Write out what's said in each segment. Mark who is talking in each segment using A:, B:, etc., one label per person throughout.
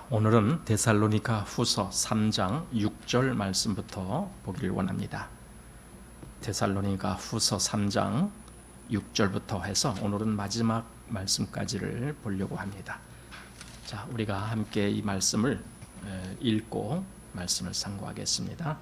A: 오늘은 데살로니가 후서 3장 6절 말씀부터 보기를 원합니다. 데살로니가 후서 3장 6절부터 해서 오늘은 마지막 말씀까지를 보려고 합니다. 자, 우리가 함께 이 말씀을 읽고 말씀을 상고하겠습니다.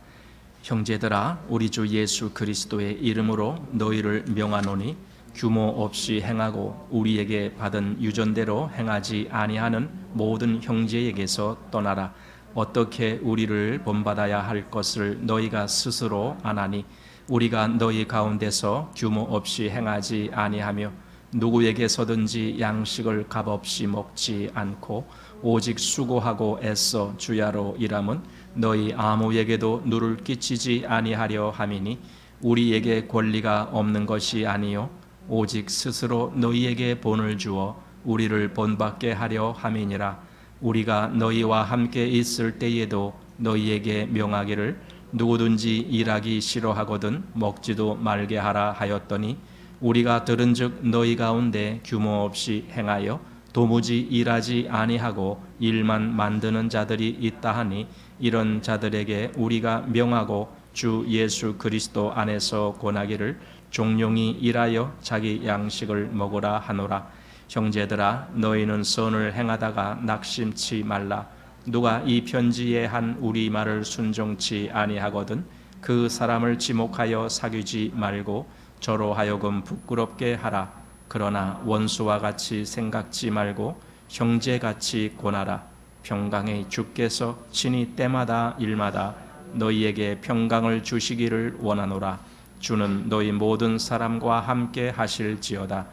A: 형제들아, 우리 주 예수 그리스도의 이름으로 너희를 명하노니 규모 없이 행하고 우리에게 받은 유전대로 행하지 아니하는 모든 형제에게서 떠나라. 어떻게 우리를 본받아야 할 것을 너희가 스스로 아나니 우리가 너희 가운데서 규모 없이 행하지 아니하며 누구에게서든지 양식을 값없이 먹지 않고 오직 수고하고 애써 주야로 일함은 너희 아무에게도 누를 끼치지 아니하려 함이니 우리에게 권리가 없는 것이 아니요 오직 스스로 너희에게 본을 주어 우리를 본받게 하려 함이니라. 우리가 너희와 함께 있을 때에도 너희에게 명하기를 누구든지 일하기 싫어하거든 먹지도 말게 하라 하였더니 우리가 들은즉 너희 가운데 규모 없이 행하여 도무지 일하지 아니하고 일만 만드는 자들이 있다 하니 이런 자들에게 우리가 명하고 주 예수 그리스도 안에서 권하기를 종용이 일하여 자기 양식을 먹으라 하노라. 형제들아, 너희는 선을 행하다가 낙심치 말라. 누가 이 편지에 한 우리 말을 순종치 아니하거든 그 사람을 지목하여 사귀지 말고 저로 하여금 부끄럽게 하라. 그러나 원수와 같이 생각지 말고 형제같이 권하라. 평강의 주께서 친히 때마다 일마다 너희에게 평강을 주시기를 원하노라. 주는 너희 모든 사람과 함께 하실지어다.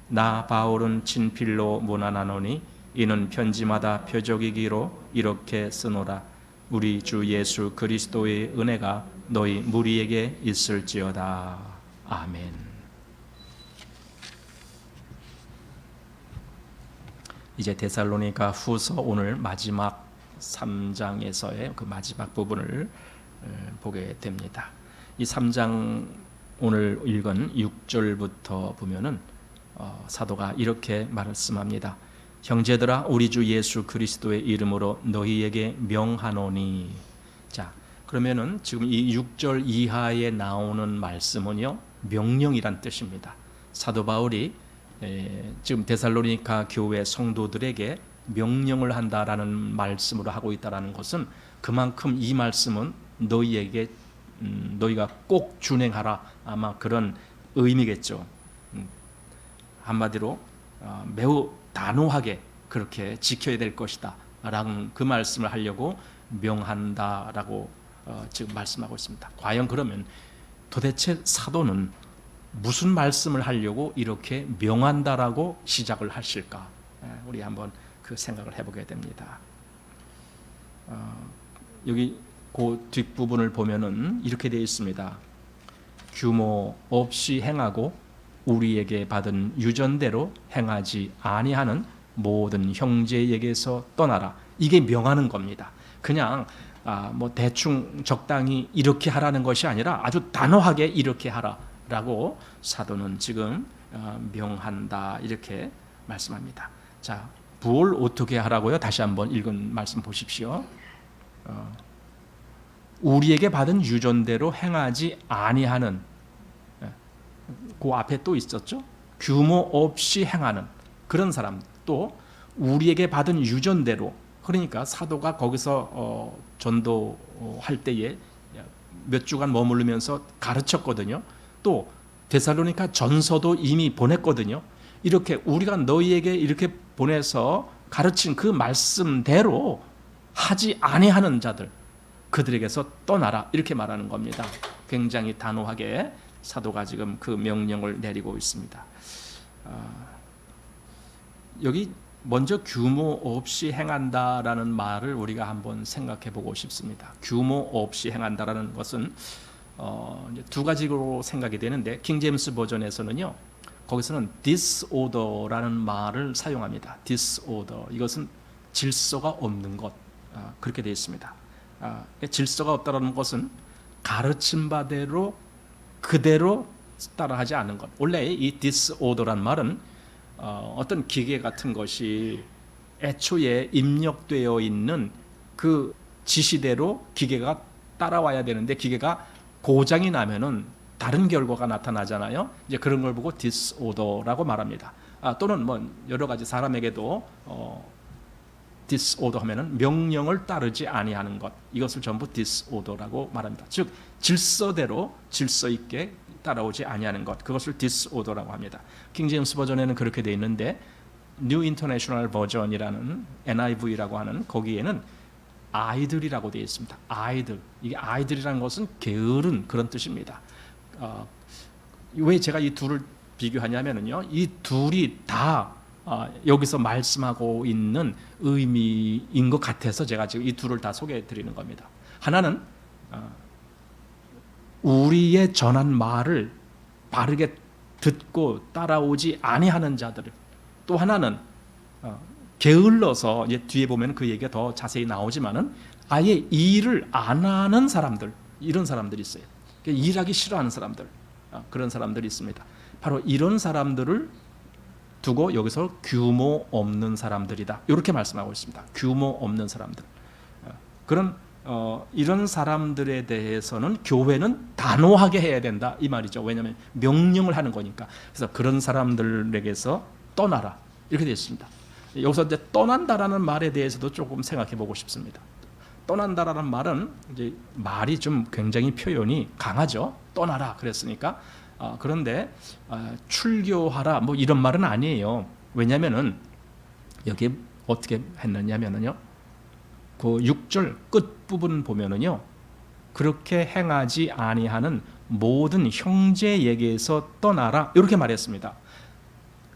A: 나 바울은 친필로 문안하노니 이는 편지마다 표적이기로 이렇게 쓰노라. 우리 주 예수 그리스도의 은혜가 너희 무리에게 있을지어다. 아멘. 이제 데살로니가 후서 오늘 마지막 3장에서의 그 마지막 부분을 보게 됩니다. 이 3장 오늘 읽은 6절부터 보면은 사도가 이렇게 말씀합니다. 형제들아, 우리 주 예수 그리스도의 이름으로 너희에게 명하노니. 자, 그러면은 지금 이 6절 이하에 나오는 말씀은요, 명령이란 뜻입니다. 사도 바울이 지금 데살로니가 교회 성도들에게 명령을 한다라는 말씀으로 하고 있다라는 것은 그만큼 이 말씀은 너희에게 너희가 꼭 준행하라, 아마 그런 의미겠죠. 한마디로 매우 단호하게 그렇게 지켜야 될 것이다 라는 그 말씀을 하려고 명한다라고 지금 말씀하고 있습니다. 과연 그러면 도대체 사도는 무슨 말씀을 하려고 이렇게 명한다라고 시작을 하실까? 우리 한번 그 생각을 해보게 됩니다. 여기 그 뒷부분을 보면은 이렇게 되어 있습니다. 규모 없이 행하고 우리에게 받은 유전대로 행하지 아니하는 모든 형제에게서 떠나라. 이게 명하는 겁니다. 그냥 뭐 대충 적당히 이렇게 하라는 것이 아니라 아주 단호하게 이렇게 하라라고 사도는 지금 명한다 이렇게 말씀합니다. 자, 뭘 어떻게 하라고요? 다시 한번 읽은 말씀 보십시오. 우리에게 받은 유전대로 행하지 아니하는, 그 앞에 또 있었죠. 규모 없이 행하는 그런 사람, 또 우리에게 받은 유전대로, 그러니까 사도가 거기서 전도할 때에 몇 주간 머무르면서 가르쳤거든요. 또 데살로니가 전서도 이미 보냈거든요. 이렇게 우리가 너희에게 이렇게 보내서 가르친 그 말씀대로 하지 아니하는 자들, 그들에게서 떠나라 이렇게 말하는 겁니다. 굉장히 단호하게 사도가 지금 그 명령을 내리고 있습니다. 여기 먼저 규모 없이 행한다라는 말을 우리가 한번 생각해 보고 싶습니다. 규모 없이 행한다라는 것은 두 가지로 생각이 되는데, 킹제임스 버전에서는요, 거기서는 disorder라는 말을 사용합니다. disorder, 이것은 질서가 없는 것, 그렇게 되어 있습니다. 질서가 없다는 것은 가르친 바대로 그대로 따라하지 않는 것. 원래 이 disorder란 말은 어떤 기계 같은 것이 애초에 입력되어 있는 그 지시대로 기계가 따라와야 되는데 기계가 고장이 나면은 다른 결과가 나타나잖아요. 이제 그런 걸 보고 disorder라고 말합니다. 또는 뭐 여러 가지 사람에게도 disorder 하면은 명령을 따르지 아니하는 것, 이것을 전부 disorder라고 말합니다. 즉 질서대로 질서 있게 따라오지 아니하는 것, 그것을 disorder라고 합니다. 킹 제임스 버전에는 그렇게 돼 있는데 New International Version이라는 NIV라고 하는 거기에는 아이들이라고 되어 있습니다. 아이들, 이게 아이들이라는 것은 게으른 그런 뜻입니다. 왜 제가 이 둘을 비교하냐면요, 이 둘이 다 여기서 말씀하고 있는 의미인 것 같아서 제가 지금 이 둘을 다 소개해 드리는 겁니다. 하나는 우리의 전한 말을 바르게 듣고 따라오지 아니하는 자들, 또 하나는 게을러서, 이제 뒤에 보면 그 얘기가 더 자세히 나오지만은 아예 일을 안 하는 사람들, 이런 사람들이 있어요. 일하기 싫어하는 사람들, 그런 사람들이 있습니다. 바로 이런 사람들을 두고 여기서 규모 없는 사람들이다, 이렇게 말씀하고 있습니다. 규모 없는 사람들. 그런 이런 사람들에 대해서는 교회는 단호하게 해야 된다, 이 말이죠. 왜냐하면 명령을 하는 거니까. 그래서 그런 사람들에게서 떠나라, 이렇게 되어 있습니다. 여기서 이제 떠난다라는 말에 대해서도 조금 생각해 보고 싶습니다. 떠난다라는 말은 이제 말이 좀 굉장히 표현이 강하죠. 떠나라 그랬으니까. 그런데 출교하라 뭐 이런 말은 아니에요. 왜냐하면은 여기 어떻게 했느냐면은요, 그 6절 끝 부분 보면은요, 그렇게 행하지 아니하는 모든 형제에게서 떠나라, 이렇게 말했습니다.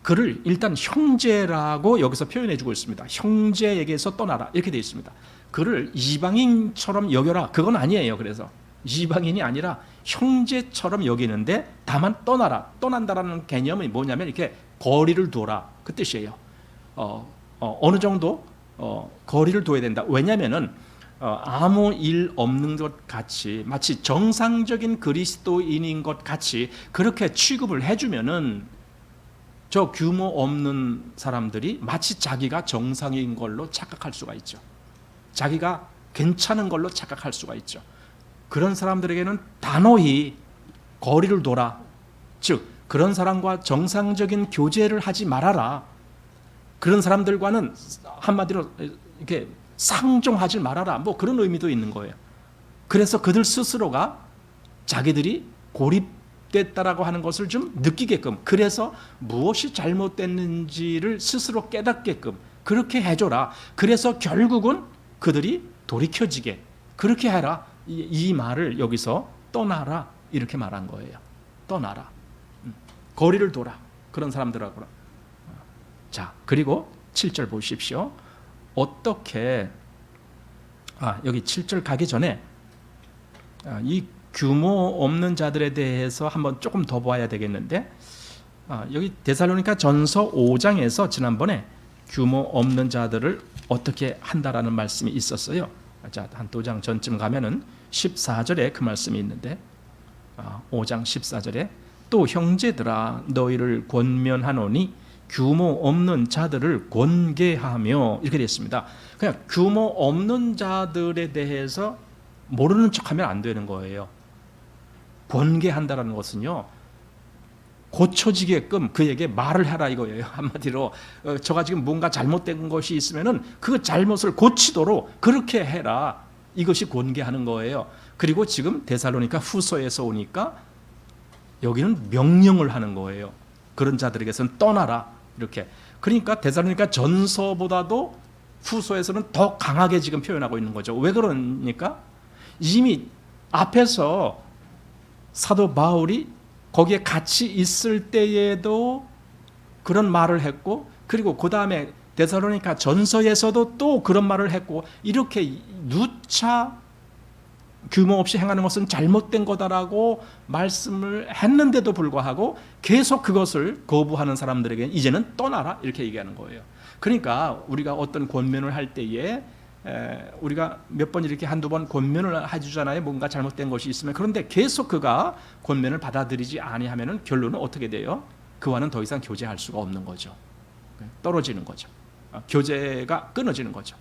A: 그를 일단 형제라고 여기서 표현해 주고 있습니다. 형제에게서 떠나라, 이렇게 되어 있습니다. 그를 이방인처럼 여겨라, 그건 아니에요. 그래서 이방인이 아니라 형제처럼 여기는데 다만 떠나라, 떠난다라는 개념이 뭐냐면 이렇게 거리를 둬라, 그 뜻이에요. 어느 정도 거리를 둬야 된다. 왜냐하면은 아무 일 없는 것 같이, 마치 정상적인 그리스도인인 것 같이 그렇게 취급을 해주면은 저 규모 없는 사람들이 마치 자기가 정상인 걸로 착각할 수가 있죠. 자기가 괜찮은 걸로 착각할 수가 있죠. 그런 사람들에게는 단호히 거리를 둬라, 즉 그런 사람과 정상적인 교제를 하지 말아라, 그런 사람들과는 한마디로 이렇게 상종하지 말아라, 뭐 그런 의미도 있는 거예요. 그래서 그들 스스로가 자기들이 고립됐다라고 하는 것을 좀 느끼게끔, 그래서 무엇이 잘못됐는지를 스스로 깨닫게끔 그렇게 해줘라. 그래서 결국은 그들이 돌이켜지게 그렇게 해라, 이 말을 여기서 떠나라, 이렇게 말한 거예요. 떠나라, 거리를 둬라, 그런 사람들하고. 자, 그리고 7절 보십시오. 어떻게 여기 7절 가기 전에 이 규모 없는 자들에 대해서 한번 조금 더 봐야 되겠는데, 여기 데살로니가 전서 5장에서 지난번에 규모 없는 자들을 어떻게 한다라는 말씀이 있었어요. 자, 한 2장 전쯤 가면은 14절에 그 말씀이 있는데, 5장 14절에 또 형제들아 너희를 권면하노니 규모 없는 자들을 권계하며, 이렇게 되어 있습니다. 그냥 규모 없는 자들에 대해서 모르는 척하면 안 되는 거예요. 권계한다라는 것은요, 고쳐지게끔 그에게 말을 해라, 이거예요. 한마디로 저가 지금 뭔가 잘못된 것이 있으면은 그 잘못을 고치도록 그렇게 해라, 이것이 권계하는 거예요. 그리고 지금 데살로니가 후서에서 오니까 여기는 명령을 하는 거예요. 그런 자들에게서는 떠나라, 이렇게. 그러니까 데살로니가 전서보다도 후서에서는 더 강하게 지금 표현하고 있는 거죠. 왜 그러니까? 이미 앞에서 사도 바울이 거기에 같이 있을 때에도 그런 말을 했고, 그리고 그 다음에 데살로니가 전서에서도 또 그런 말을 했고, 이렇게 누차 규모 없이 행하는 것은 잘못된 거다라고 말씀을 했는데도 불구하고 계속 그것을 거부하는 사람들에게 이제는 떠나라, 이렇게 얘기하는 거예요. 그러니까 우리가 어떤 권면을 할 때에 우리가 몇 번 이렇게 한두 번 권면을 해주잖아요. 뭔가 잘못된 것이 있으면. 그런데 계속 그가 권면을 받아들이지 아니하면은 결론은 어떻게 돼요? 그와는 더 이상 교제할 수가 없는 거죠. 떨어지는 거죠. 교제가 끊어지는 거죠.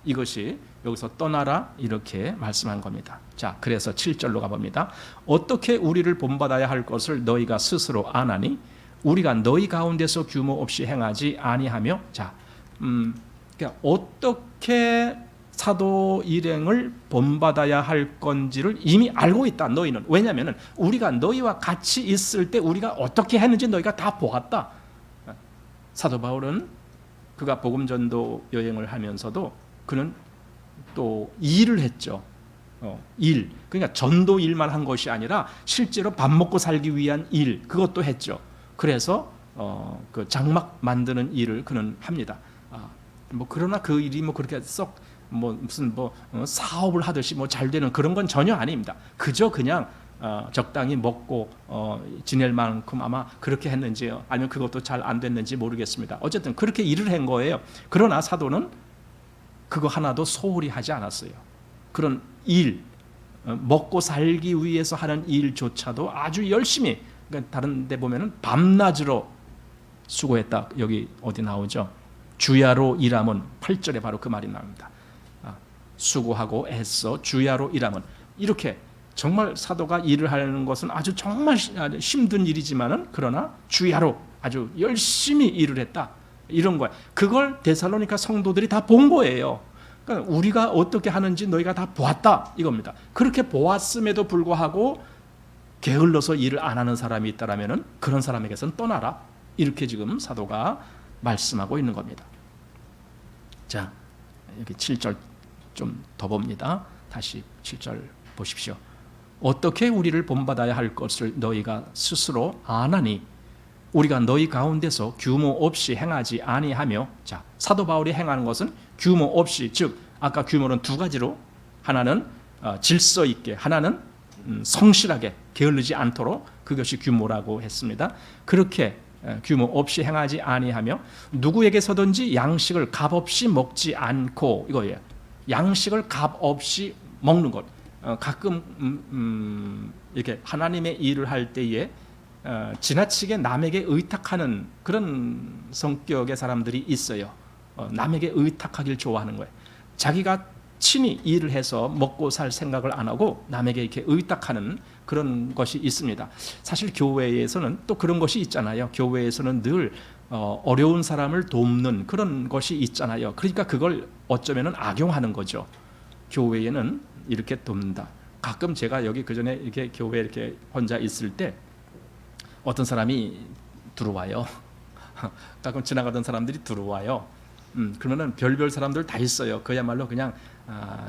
A: 이것이 여기서 떠나라 이렇게 말씀한 겁니다. 자, 그래서 7절로 가봅니다. 어떻게 우리를 본받아야 할 것을 너희가 스스로 아나니 우리가 너희 가운데서 규모 없이 행하지 아니하며. 자, 그러니까 어떻게 사도 일행을 본받아야 할 건지를 이미 알고 있다. 너희는. 왜냐하면 우리가 너희와 같이 있을 때 우리가 어떻게 했는지 너희가 다 보았다. 사도 바울은 그가 복음 전도 여행을 하면서도 그는 또 일을 했죠. 일. 그러니까 전도 일만 한 것이 아니라 실제로 밥 먹고 살기 위한 일, 그것도 했죠. 그래서 그 장막 만드는 일을 그는 합니다. 뭐 그러나 그 일이 뭐 그렇게 썩 무슨 사업을 하듯이 잘 되는 그런 건 전혀 아닙니다. 그저 그냥 적당히 먹고 지낼 만큼 아마 그렇게 했는지 아니면 그것도 잘 안 됐는지 모르겠습니다. 어쨌든 그렇게 일을 한 거예요. 그러나 사도는 그거 하나도 소홀히 하지 않았어요. 그런 일, 먹고 살기 위해서 하는 일조차도 아주 열심히, 그러니까 다른 데 보면은 밤낮으로 수고했다. 여기 어디 나오죠? 주야로 일함은 8절에 바로 그 말이 나옵니다. 수고하고 애써 주야로 일함은, 이렇게 정말 사도가 일을 하는 것은 아주 정말 힘든 일이지만은 그러나 주야로 아주 열심히 일을 했다. 이런 거예요. 그걸 데살로니가 성도들이 다 본 거예요. 그러니까 우리가 어떻게 하는지 너희가 다 보았다 이겁니다. 그렇게 보았음에도 불구하고 게을러서 일을 안 하는 사람이 있다라면은 그런 사람에게서는 떠나라. 이렇게 지금 사도가 말씀하고 있는 겁니다. 자, 여기 7절 좀 더 봅니다. 다시 7절 보십시오. 어떻게 우리를 본받아야 할 것을 너희가 스스로 아나니 우리가 너희 가운데서 규모 없이 행하지 아니하며. 자, 사도 바울이 행하는 것은 규모 없이, 즉 아까 규모는 두 가지로, 하나는 질서 있게, 하나는 성실하게 게을르지 않도록, 그것이 규모라고 했습니다. 그렇게 규모 없이 행하지 아니하며 누구에게서든지 양식을 값없이 먹지 않고, 이거예요. 양식을 값없이 먹는 것. 가끔 이렇게 하나님의 일을 할 때에 지나치게 남에게 의탁하는 그런 성격의 사람들이 있어요. 남에게 의탁하길 좋아하는 거예요. 자기가 친히 일을 해서 먹고 살 생각을 안 하고 남에게 이렇게 의탁하는 그런 것이 있습니다. 사실 교회에서는 또 그런 것이 있잖아요. 교회에서는 늘 어려운 사람을 돕는 그런 것이 있잖아요. 그러니까 그걸 어쩌면은 악용하는 거죠. 교회에는 이렇게 돕는다. 가끔 제가 여기 그 전에 이렇게 교회 이렇게 혼자 있을 때 어떤 사람이 들어와요. 가끔 지나가던 사람들이 들어와요. 그러면은 별별 사람들 다 있어요. 그야말로 그냥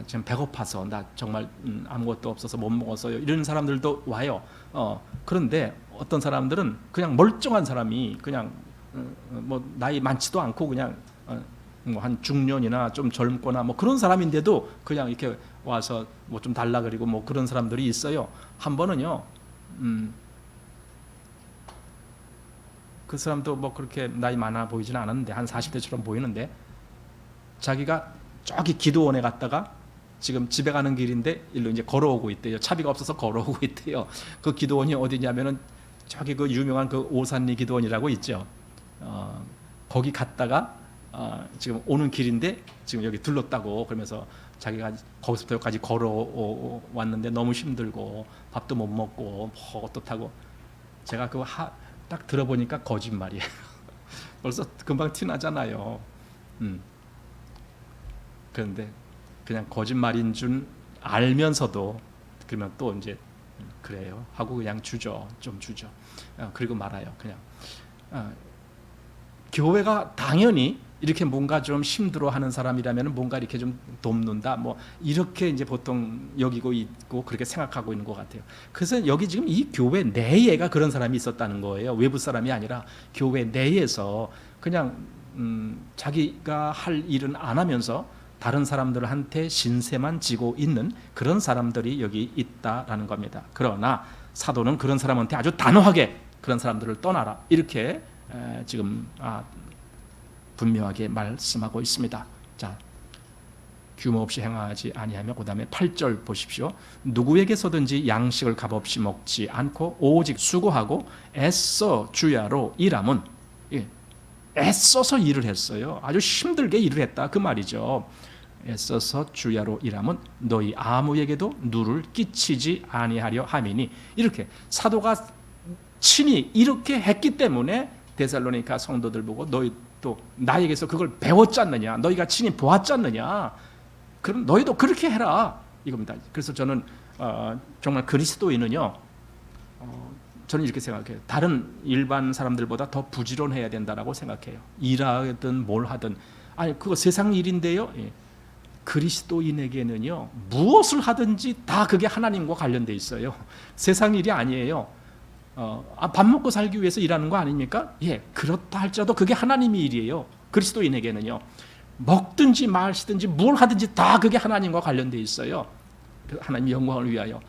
A: 지금 배고파서 나 정말 아무것도 없어서 못 먹었어요. 이런 사람들도 와요. 그런데 어떤 사람들은 그냥 멀쩡한 사람이 그냥 뭐 나이 많지도 않고 그냥 뭐 한 중년이나 좀 젊거나 뭐 그런 사람인데도 그냥 이렇게 와서 뭐 좀 달라 그리고 뭐 그런 사람들이 있어요. 한 번은요. 그 사람도 뭐 그렇게 나이 많아 보이지는 않았는데 한 40대처럼 보이는데 자기가 저기 기도원에 갔다가 지금 집에 가는 길인데 일로 이제 걸어오고 있대요. 차비가 없어서 걸어오고 있대요. 그 기도원이 어디냐면은 저기 그 유명한 그 오산리 기도원이라고 있죠. 거기 갔다가 지금 오는 길인데 지금 여기 들렀다고 그러면서 자기가 거기서부터 여기까지 걸어왔는데 너무 힘들고 밥도 못 먹고 뭐 어떻다고. 제가 그거 딱 들어보니까 거짓말이에요. 벌써 금방 티나잖아요. 그런데 그냥 거짓말인 줄 알면서도 그러면 또 이제 그래요 하고 그냥 주죠. 좀 주죠. 그리고 말아요. 그냥 교회가 당연히 이렇게 뭔가 좀 힘들어하는 사람이라면 뭔가 이렇게 좀 돕는다 뭐 이렇게 이제 보통 여기고 있고 그렇게 생각하고 있는 것 같아요. 그래서 여기 지금 이 교회 내에가 그런 사람이 있었다는 거예요. 외부 사람이 아니라 교회 내에서 그냥 자기가 할 일은 안 하면서 다른 사람들한테 신세만 지고 있는 그런 사람들이 여기 있다라는 겁니다. 그러나 사도는 그런 사람한테 아주 단호하게 그런 사람들을 떠나라 이렇게 지금 분명하게 말씀하고 있습니다. 자, 규모 없이 행하지 아니하며 그다음에 8절 보십시오. 누구에게서든지 양식을 값없이 먹지 않고 오직 수고하고 애써 주야로 일함은, 애써서 일을 했어요. 아주 힘들게 일을 했다 그 말이죠. 애써서 주야로 일하면 너희 아무에게도 누를 끼치지 아니하려 함이니, 이렇게 사도가 친히 이렇게 했기 때문에 데살로니가 성도들 보고 너희 또 나에게서 그걸 배웠지 않느냐, 너희가 친히 보았지 않느냐, 그럼 너희도 그렇게 해라 이겁니다. 그래서 저는 정말 그리스도인은요, 저는 이렇게 생각해요. 다른 일반 사람들보다 더 부지런해야 된다라고 생각해요. 일하든 뭘 하든. 아니 그거 세상 일인데요. 예. 그리스도인에게는요, 무엇을 하든지 다 그게 하나님과 관련돼 있어요. 세상 일이 아니에요. 밥 먹고 살기 위해서 일하는 거 아닙니까? 예, 그렇다 할지라도 그게 하나님의 일이에요. 그리스도인에게는요, 먹든지 마시든지 뭘 하든지 다 그게 하나님과 관련돼 있어요. 하나님 영광을 위하여.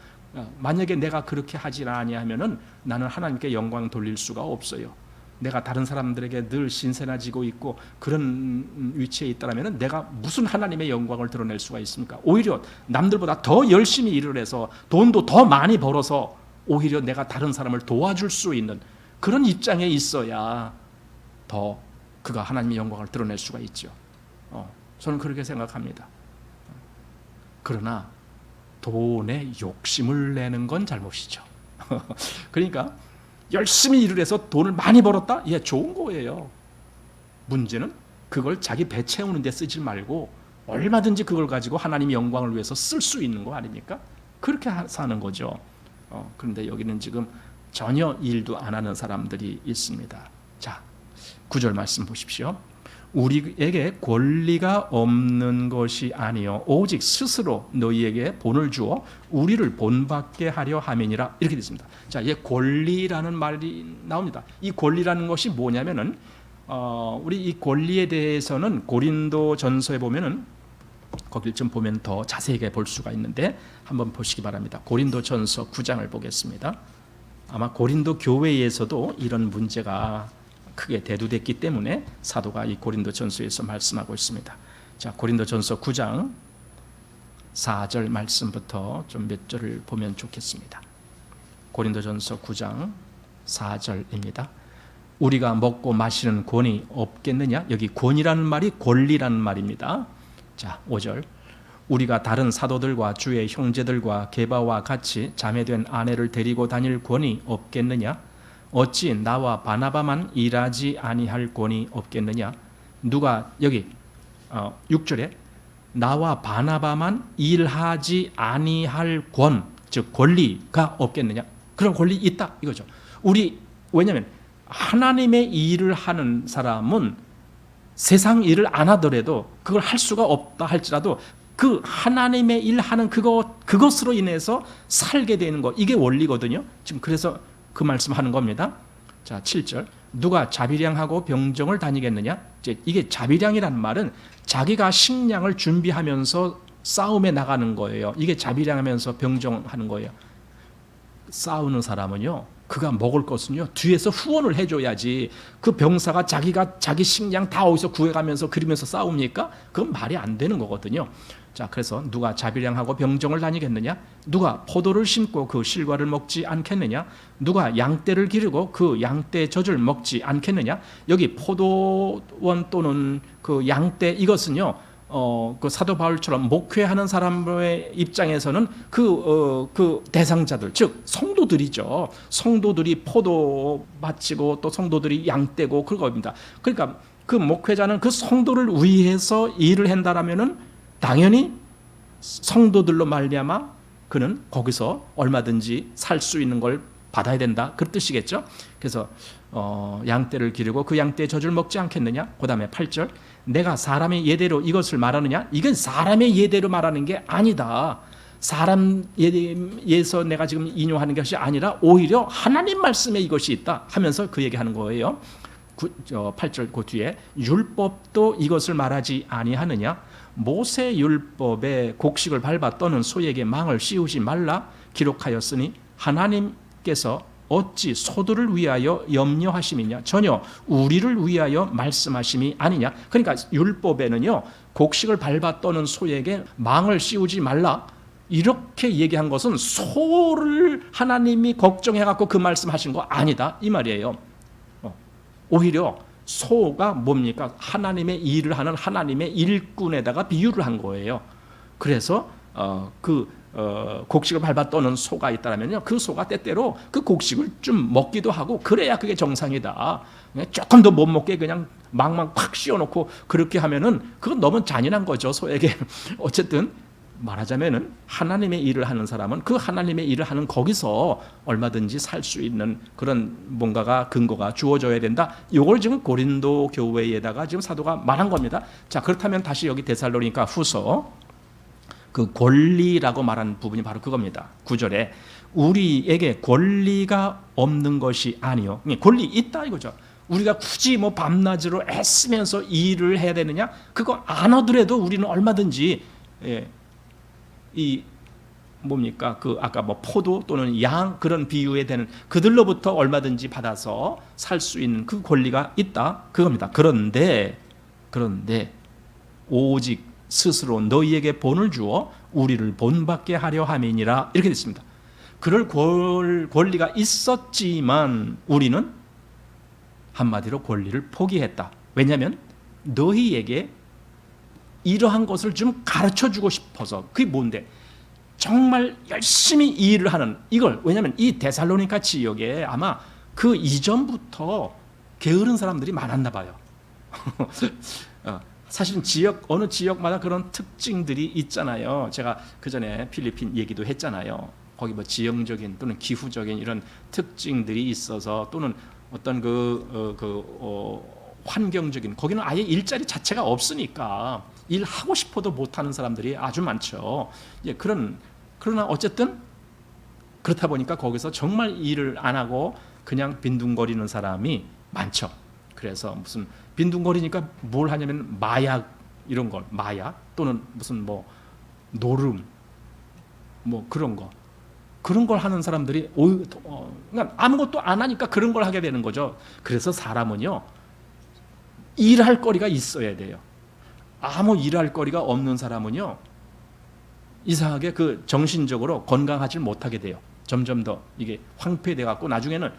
A: 만약에 내가 그렇게 하지 아니하면은 나는 하나님께 영광 돌릴 수가 없어요. 내가 다른 사람들에게 늘 신세나지고 있고 그런 위치에 있다면 내가 무슨 하나님의 영광을 드러낼 수가 있습니까? 오히려 남들보다 더 열심히 일을 해서 돈도 더 많이 벌어서 오히려 내가 다른 사람을 도와줄 수 있는 그런 입장에 있어야 더 그가 하나님의 영광을 드러낼 수가 있죠. 저는 그렇게 생각합니다. 그러나 돈에 욕심을 내는 건 잘못이죠. 그러니까 열심히 일을 해서 돈을 많이 벌었다? 예, 좋은 거예요. 문제는 그걸 자기 배 채우는 데 쓰지 말고 얼마든지 그걸 가지고 하나님의 영광을 위해서 쓸 수 있는 거 아닙니까? 그렇게 사는 거죠. 그런데 여기는 지금 전혀 일도 안 하는 사람들이 있습니다. 자, 9절 말씀 보십시오. 우리에게 권리가 없는 것이 아니요 오직 스스로 너희에게 본을 주어 우리를 본받게 하려 함이니라, 이렇게 됐습니다. 자, 이 권리라는 말이 나옵니다. 이 권리라는 것이 뭐냐면은 우리 이 권리에 대해서는 고린도전서에 보면은 거길 좀 보면 더 자세하게 볼 수가 있는데 한번 보시기 바랍니다. 고린도전서 9장을 보겠습니다. 아마 고린도 교회에서도 이런 문제가 크게 대두됐기 때문에 사도가 이 고린도전서에서 말씀하고 있습니다. 자, 고린도전서 9장 4절 말씀부터 좀 몇 절을 보면 좋겠습니다. 고린도전서 9장 4절입니다. 우리가 먹고 마시는 권이 없겠느냐? 여기 권이라는 말이 권리라는 말입니다. 자, 5절. 우리가 다른 사도들과 주의 형제들과 게바와 같이 자매된 아내를 데리고 다닐 권이 없겠느냐? 어찌 나와 바나바만 일하지 아니할 권이 없겠느냐? 누가 여기 6절에 나와 바나바만 일하지 아니할 권, 즉 권리가 없겠느냐? 그런 권리 있다 이거죠. 왜냐하면 하나님의 일을 하는 사람은 세상 일을 안 하더라도 그걸 할 수가 없다 할지라도 그 하나님의 일 하는 그것으로 인해서 살게 되는 것, 이게 원리거든요. 지금 그래서 그 말씀하는 겁니다. 자, 7절. 누가 자비량하고 병정을 다니겠느냐? 이게 자비량이라는 말은 자기가 식량을 준비하면서 싸움에 나가는 거예요. 이게 자비량하면서 병정하는 거예요. 싸우는 사람은요, 그가 먹을 것은요 뒤에서 후원을 해줘야지. 그 병사가 자기 식량 다 어디서 구해가면서 그리면서 싸웁니까? 그건 말이 안 되는 거거든요. 자, 그래서 누가 자비량하고 병정을 다니겠느냐? 누가 포도를 심고 그 실과를 먹지 않겠느냐? 누가 양떼를 기르고 그 양떼 젖을 먹지 않겠느냐? 여기 포도원 또는 그 양떼, 이것은요 그 사도 바울처럼 목회하는 사람의 입장에서는 그 대상자들, 즉 성도들이죠. 성도들이 포도 바치고 또 성도들이 양떼고 그겁니다. 그러니까 그 목회자는 그 성도를 위해서 일을 한다라면은 당연히 성도들로 말미암아 그는 거기서 얼마든지 살 수 있는 걸 받아야 된다, 그 뜻이겠죠. 그래서 양떼를 기르고 그 양떼의 젖을 먹지 않겠느냐. 그 다음에 8절. 내가 사람의 예대로 이것을 말하느냐? 이건 사람의 예대로 말하는 게 아니다. 사람 예에서 내가 지금 인용하는 것이 아니라 오히려 하나님 말씀에 이것이 있다 하면서 그 얘기하는 거예요. 8절 그 뒤에 율법도 이것을 말하지 아니하느냐? 모세 율법에 곡식을 밟아 떠는 소에게 망을 씌우지 말라 기록하였으니 하나님께서 어찌 소들을 위하여 염려하심이냐? 전혀 우리를 위하여 말씀하심이 아니냐? 그러니까 율법에는요 곡식을 밟아 떠는 소에게 망을 씌우지 말라 이렇게 얘기한 것은 소를 하나님이 걱정해갖고 그 말씀하신 거 아니다 이 말이에요. 오히려 소가 뭡니까? 하나님의 일을 하는 하나님의 일꾼에다가 비유를 한 거예요. 그래서 곡식을 밟아 떠는 소가 있다면요, 그 소가 때때로 그 곡식을 좀 먹기도 하고 그래야 그게 정상이다. 조금 더 못 먹게 그냥 망망 팍 씌워놓고 그렇게 하면은 그건 너무 잔인한 거죠, 소에게. 어쨌든 말하자면은 하나님의 일을 하는 사람은 그 하나님의 일을 하는 거기서 얼마든지 살 수 있는 그런 뭔가가 근거가 주어져야 된다. 이걸 지금 고린도 교회에다가 지금 사도가 말한 겁니다. 자, 그렇다면 다시 여기 데살로니가 후서 그 권리라고 말한 부분이 바로 그겁니다. 9절에 우리에게 권리가 없는 것이 아니요, 권리 있다 이거죠. 우리가 굳이 뭐 밤낮으로 애쓰면서 일을 해야 되느냐? 그거 안 하더라도 우리는 얼마든지 이 뭡니까? 그 아까 뭐 포도 또는 양 그런 비유에 되는 그들로부터 얼마든지 받아서 살 수 있는 그 권리가 있다 그겁니다. 그런데 오직 스스로 너희에게 본을 주어 우리를 본받게 하려 함이니라 이렇게 됐습니다. 그럴 권리가 있었지만 우리는 한마디로 권리를 포기했다. 왜냐하면 너희에게 이러한 것을 좀 가르쳐주고 싶어서. 그게 뭔데? 정말 열심히 일을 하는 이걸. 왜냐하면 이 데살로니가 지역에 아마 그 이전부터 게으른 사람들이 많았나 봐요. 사실은 어느 지역마다 그런 특징들이 있잖아요. 제가 그 전에 필리핀 얘기도 했잖아요. 거기 뭐 지형적인 또는 기후적인 이런 특징들이 있어서 또는 어떤 환경적인, 거기는 아예 일자리 자체가 없으니까 일하고 싶어도 못하는 사람들이 아주 많죠. 그러나 어쨌든 그렇다 보니까 거기서 정말 일을 안 하고 그냥 빈둥거리는 사람이 많죠. 그래서 무슨 빈둥거리니까 뭘 하냐면 마약 이런 걸, 마약 또는 무슨 뭐 노름 뭐 그런 걸 하는 사람들이 그러니까 아무것도 안 하니까 그런 걸 하게 되는 거죠. 그래서 사람은요, 일할 거리가 있어야 돼요. 아무 일할 거리가 없는 사람은요, 이상하게 그 정신적으로 건강하지 못하게 돼요. 점점 더 이게 황폐돼 갖고 나중에는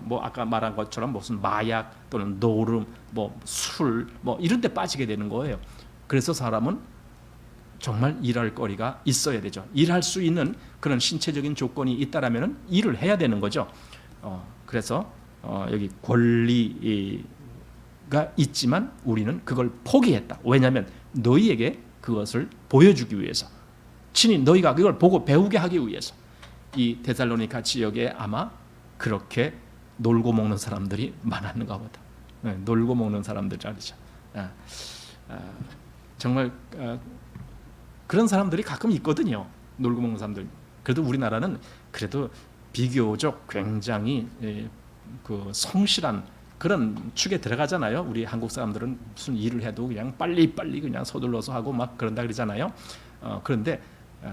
A: 뭐 아까 말한 것처럼 무슨 마약 또는 노름, 뭐 술, 뭐 이런 데 빠지게 되는 거예요. 그래서 사람은 정말 일할 거리가 있어야 되죠. 일할 수 있는 그런 신체적인 조건이 있다라면 일을 해야 되는 거죠. 그래서 여기 권리가 있지만 우리는 그걸 포기했다. 왜냐하면 너희에게 그것을 보여주기 위해서, 친히 너희가 그걸 보고 배우게 하기 위해서. 이 데살로니가 지역에 아마 그렇게 놀고 먹는 사람들이 많았는가 보다. 놀고 먹는 사람들이죠. 정말 그런 사람들이 가끔 있거든요. 놀고 먹는 사람들. 그래도 우리나라는 그래도 비교적 굉장히 그 성실한 그런 축에 들어가잖아요. 우리 한국 사람들은 무슨 일을 해도 그냥 빨리빨리 그냥 서둘러서 하고 막 그런다 그러잖아요. 그런데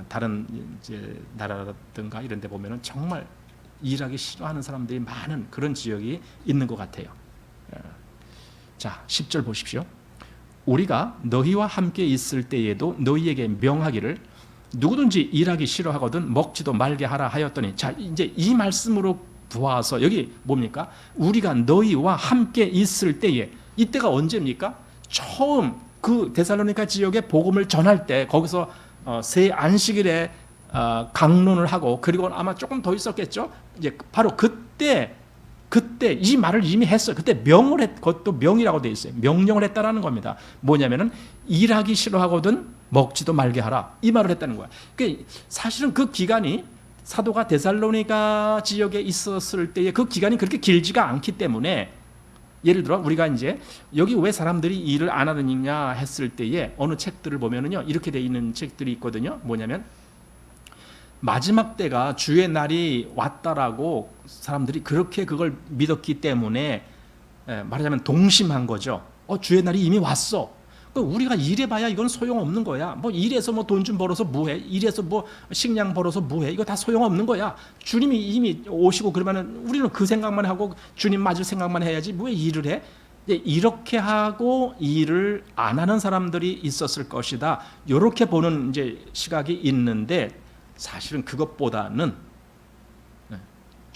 A: 다른 이제 나라라든가 이런 데 보면은 정말 일하기 싫어하는 사람들이 많은 그런 지역이 있는 것 같아요. 자, 10절 보십시오. 우리가 너희와 함께 있을 때에도 너희에게 명하기를 누구든지 일하기 싫어하거든 먹지도 말게 하라 하였더니. 자, 이제 이 말씀으로 보아서 여기 뭡니까? 우리가 너희와 함께 있을 때에, 이때가 언제입니까? 처음 그 데살로니가 지역에 복음을 전할 때 거기서 새 안식일에 강론을 하고, 그리고 아마 조금 더 있었겠죠. 이제 바로 그때 이 말을 이미 했어요. 그때 명을 그것도 명이라고 돼 있어요. 명령을 했다라는 겁니다. 뭐냐면은 일하기 싫어하거든 먹지도 말게 하라, 이 말을 했다는 거야. 그러니까 사실은 그 기간이 사도가 데살로니가 지역에 있었을 때의 그 기간이 그렇게 길지가 않기 때문에, 예를 들어 우리가 이제 여기 왜 사람들이 일을 안 하느냐 했을 때에 어느 책들을 보면은요, 이렇게 돼 있는 책들이 있거든요. 뭐냐면 마지막 때가 주의 날이 왔다라고 사람들이 그렇게 그걸 믿었기 때문에 말하자면 동심한 거죠. 주의 날이 이미 왔어. 우리가 일해봐야 이건 소용없는 거야. 뭐 일해서 뭐 돈 좀 벌어서 뭐해? 일해서 뭐 식량 벌어서 뭐해? 이거 다 소용없는 거야. 주님이 이미 오시고 그러면은 우리는 그 생각만 하고 주님 맞을 생각만 해야지 왜 일을 해? 이렇게 하고 일을 안 하는 사람들이 있었을 것이다. 이렇게 보는 이제 시각이 있는데, 사실은 그것보다는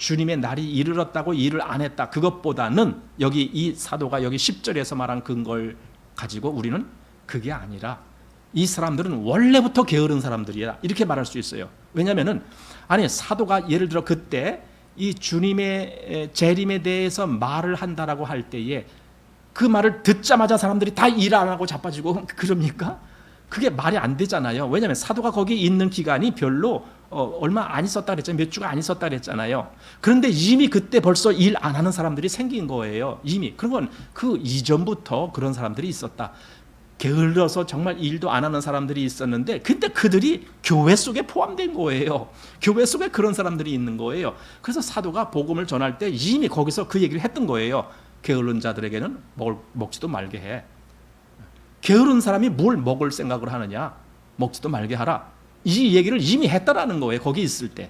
A: 주님의 날이 이르렀다고 일을 안 했다. 그것보다는 여기 이 사도가 여기 10절에서 말한 근거를 가지고 우리는 그게 아니라 이 사람들은 원래부터 게으른 사람들이야. 이렇게 말할 수 있어요. 왜냐하면은 아니 사도가 예를 들어 그때 이 주님의 재림에 대해서 말을 한다라고 할 때에 그 말을 듣자마자 사람들이 다 일 안 하고 자빠지고 그럽니까? 그게 말이 안 되잖아요. 왜냐하면 사도가 거기 있는 기간이 별로 얼마 안 있었다 그랬잖아요. 몇 주가 안 있었다 그랬잖아요. 그런데 이미 그때 벌써 일 안 하는 사람들이 생긴 거예요. 이미. 그런 건 그 이전부터 그런 사람들이 있었다. 게을러서 정말 일도 안 하는 사람들이 있었는데 근데 그들이 교회 속에 포함된 거예요. 교회 속에 그런 사람들이 있는 거예요. 그래서 사도가 복음을 전할 때 이미 거기서 그 얘기를 했던 거예요. 게으른 자들에게는 먹지도 말게 해. 게으른 사람이 뭘 먹을 생각을 하느냐? 먹지도 말게 하라. 이 얘기를 이미 했다라는 거예요. 거기 있을 때.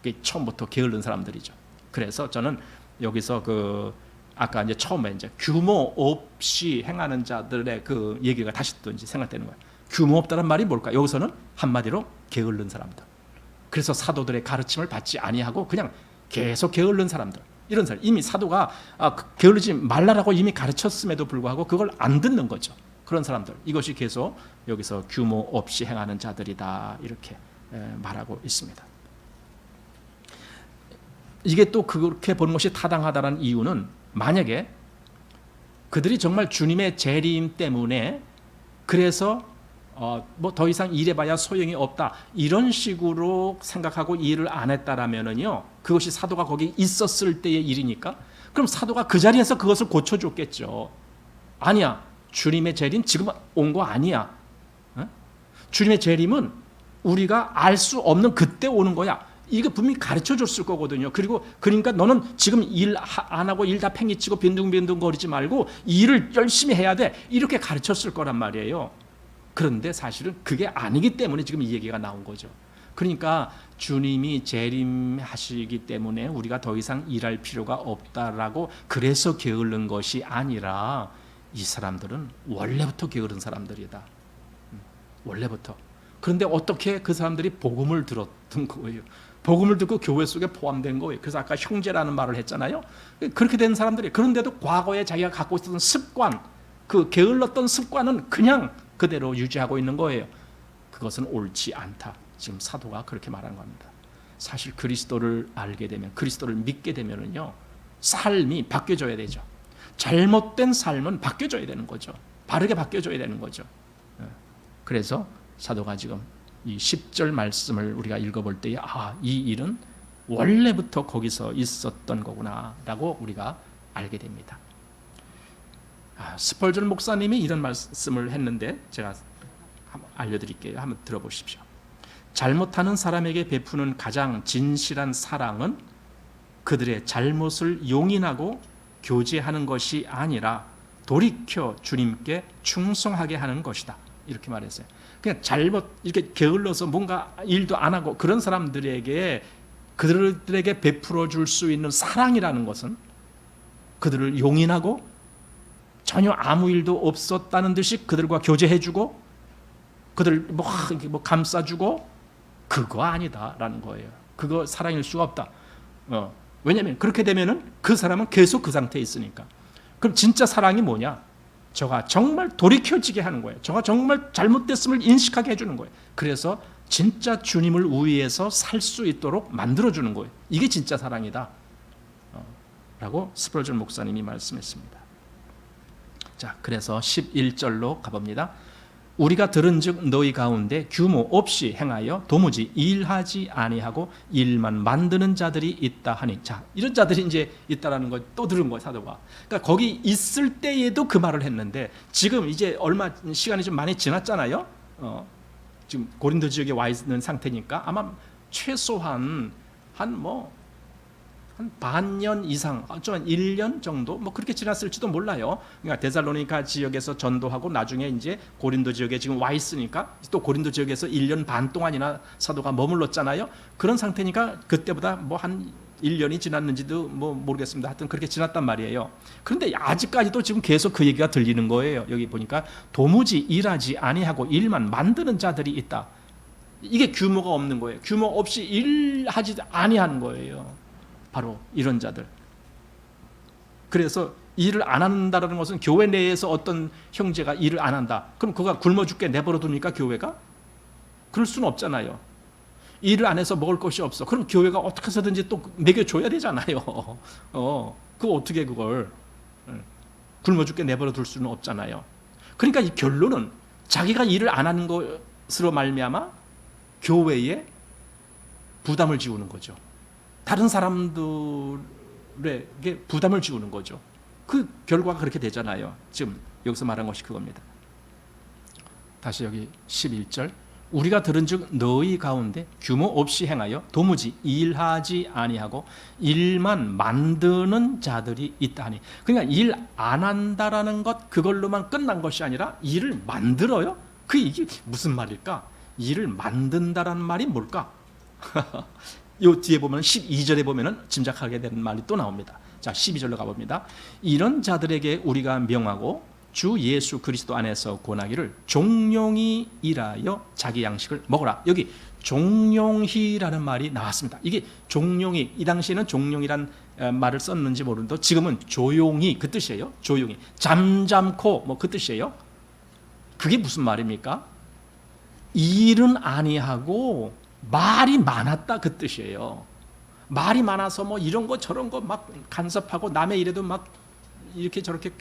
A: 그게 처음부터 게으른 사람들이죠. 그래서 저는 여기서 아까 이제 처음에 이제 규모 없이 행하는 자들의 그 얘기가 다시 또 이제 생각되는 거예요. 규모 없다는 말이 뭘까? 여기서는 한마디로 게으른 사람들. 그래서 사도들의 가르침을 받지 아니하고 그냥 계속 게으른 사람들. 이런 사람. 이미 사도가 게으르지 말라라고 이미 가르쳤음에도 불구하고 그걸 안 듣는 거죠. 그런 사람들. 이것이 계속 여기서 규모 없이 행하는 자들이다. 이렇게 말하고 있습니다. 이게 또 그렇게 보는 것이 타당하다는 이유는 만약에 그들이 정말 주님의 재림 때문에 그래서 뭐 더 이상 일해봐야 소용이 없다 이런 식으로 생각하고 일을 안 했다라면은요 그것이 사도가 거기 있었을 때의 일이니까 그럼 사도가 그 자리에서 그것을 고쳐줬겠죠. 아니야, 주님의 재림 지금 온 거 아니야. 주님의 재림은 우리가 알 수 없는 그때 오는 거야. 이거 분명히 가르쳐 줬을 거거든요. 그러니까 너는 지금 일 안 하고 일 다 팽이치고 빈둥빈둥 거리지 말고 일을 열심히 해야 돼. 이렇게 가르쳤을 거란 말이에요. 그런데 사실은 그게 아니기 때문에 지금 이 얘기가 나온 거죠. 그러니까 주님이 재림하시기 때문에 우리가 더 이상 일할 필요가 없다라고 그래서 게으른 것이 아니라 이 사람들은 원래부터 게으른 사람들이다. 원래부터. 그런데 어떻게 그 사람들이 복음을 들었던 거예요. 복음을 듣고 교회 속에 포함된 거예요. 그래서 아까 형제라는 말을 했잖아요. 그렇게 된 사람들이 그런데도 과거에 자기가 갖고 있었던 습관, 그 게을렀던 습관은 그냥 그대로 유지하고 있는 거예요. 그것은 옳지 않다. 지금 사도가 그렇게 말한 겁니다. 사실 그리스도를 알게 되면, 그리스도를 믿게 되면은요, 삶이 바뀌어져야 되죠. 잘못된 삶은 바뀌어져야 되는 거죠. 바르게 바뀌어져야 되는 거죠. 그래서 사도가 지금 이 10절 말씀을 우리가 읽어볼 때에 이 일은 원래부터 거기서 있었던 거구나라고 우리가 알게 됩니다. 스펄전 목사님이 이런 말씀을 했는데 제가 알려드릴게요. 한번 들어보십시오. 잘못하는 사람에게 베푸는 가장 진실한 사랑은 그들의 잘못을 용인하고 교제하는 것이 아니라 돌이켜 주님께 충성하게 하는 것이다. 이렇게 말했어요. 그냥 잘못 이렇게 게을러서 뭔가 일도 안 하고 그런 사람들에게 그들에게 베풀어 줄 수 있는 사랑이라는 것은 그들을 용인하고 전혀 아무 일도 없었다는 듯이 그들과 교제해주고 그들 뭐 감싸주고 그거 아니다라는 거예요. 그거 사랑일 수가 없다. 왜냐하면 그렇게 되면은 그 사람은 계속 그 상태에 있으니까. 그럼 진짜 사랑이 뭐냐? 저가 정말 돌이켜지게 하는 거예요. 저가 정말 잘못됐음을 인식하게 해주는 거예요. 그래서 진짜 주님을 위해서 살 수 있도록 만들어주는 거예요. 이게 진짜 사랑이다 라고 스펄전 목사님이 말씀했습니다. 자, 그래서 11절로 가봅니다. 우리가 들은즉 너희 가운데 규모 없이 행하여 도무지 일하지 아니하고 일만 만드는 자들이 있다 하니, 자, 이런 자들이 이제 있다라는 걸 또 들은 거예요, 사도가. 그러니까 거기 있을 때에도 그 말을 했는데 지금 이제 얼마 시간이 좀 많이 지났잖아요. 지금 고린도 지역에 와 있는 상태니까 아마 최소한 한 반년 이상, 좀 한 1년 정도 뭐 그렇게 지났을지도 몰라요. 그러니까 데살로니가 지역에서 전도하고 나중에 이제 고린도 지역에 지금 와 있으니까 또 고린도 지역에서 1년 반 동안이나 사도가 머물렀잖아요. 그런 상태니까 그때보다 뭐 한 1년이 지났는지도 뭐 모르겠습니다. 하여튼 그렇게 지났단 말이에요. 그런데 아직까지도 지금 계속 그 얘기가 들리는 거예요. 여기 보니까 도무지 일하지 아니하고 일만 만드는 자들이 있다. 이게 규모가 없는 거예요. 규모 없이 일하지 아니하는 거예요. 바로 이런 자들. 그래서 일을 안 한다는 것은 교회 내에서 어떤 형제가 일을 안 한다. 그럼 그가 굶어 죽게 내버려 둡니까, 교회가? 그럴 수는 없잖아요. 일을 안 해서 먹을 것이 없어. 그럼 교회가 어떻게 해서든지 또 먹여줘야 되잖아요. 그거 어떻게 그걸 굶어 죽게 내버려 둘 수는 없잖아요. 그러니까 이 결론은 자기가 일을 안 하는 것으로 말미암아 교회에 부담을 지우는 거죠. 다른 사람들에게 부담을 지우는 거죠. 그 결과가 그렇게 되잖아요. 지금 여기서 말한 것이 그겁니다. 다시 여기 11절. 우리가 들은즉 너희 가운데 규모 없이 행하여 도무지 일하지 아니하고 일만 만드는 자들이 있다 하니. 그러니까 일 안 한다라는 것 그걸로만 끝난 것이 아니라 일을 만들어요. 이게 무슨 말일까? 일을 만든다라는 말이 뭘까? 요 뒤에 보면 12절에 보면은 짐작하게 되는 말이 또 나옵니다. 자, 12절로 가봅니다. 이런 자들에게 우리가 명하고 주 예수 그리스도 안에서 권하기를 종용히 일하여 자기 양식을 먹어라. 여기 종용히라는 말이 나왔습니다. 이게 종용히, 이 당시에는 종용이란 말을 썼는지 모르는데 지금은 조용히 그 뜻이에요. 조용히 잠잠코 뭐 그 뜻이에요. 그게 무슨 말입니까? 일은 아니하고 말이 많았다 그 뜻이에요. 말이 많아서 뭐 이런 거 저런 거 막 간섭하고 남의 일에도 막 이렇게 저렇게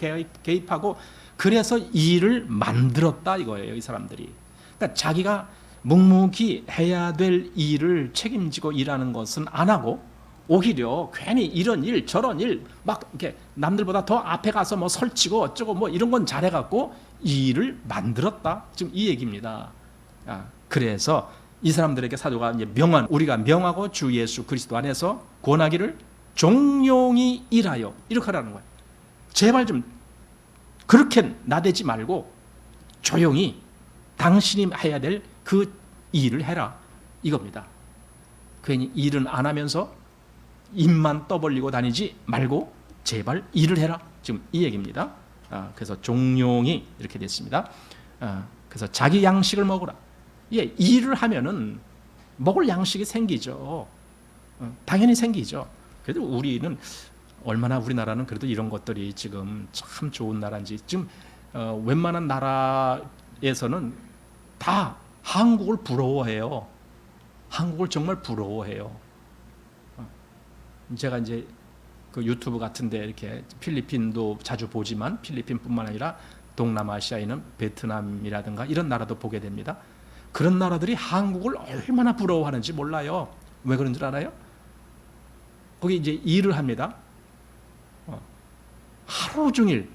A: 개입하고 그래서 일을 만들었다 이거예요. 이 사람들이. 그러니까 자기가 묵묵히 해야 될 일을 책임지고 일하는 것은 안 하고 오히려 괜히 이런 일 저런 일 막 이렇게 남들보다 더 앞에 가서 뭐 설치고 어쩌고 뭐 이런 건 잘해갖고 일을 만들었다. 지금 이 얘기입니다. 그래서 이 사람들에게 사도가 이제 명한, 우리가 명하고 주 예수 그리스도 안에서 권하기를 종용히 일하여 이렇게 하라는 거예요. 제발 좀 그렇게 나대지 말고 조용히 당신이 해야 될 그 일을 해라 이겁니다. 괜히 일은 안 하면서 입만 떠벌리고 다니지 말고 제발 일을 해라. 지금 이 얘기입니다. 그래서 종용히 이렇게 됐습니다. 그래서 자기 양식을 먹으라. 예, 일을 하면은 먹을 양식이 생기죠. 당연히 생기죠. 그래도 우리는 얼마나 우리나라는 그래도 이런 것들이 지금 참 좋은 나라인지 지금 웬만한 나라에서는 다 한국을 부러워해요. 한국을 정말 부러워해요. 제가 이제 그 유튜브 같은데 이렇게 필리핀도 자주 보지만 필리핀뿐만 아니라 동남아시아에 있는 베트남이라든가 이런 나라도 보게 됩니다. 그런 나라들이 한국을 얼마나 부러워하는지 몰라요. 왜 그런 줄 알아요? 거기 이제 일을 합니다. 하루 종일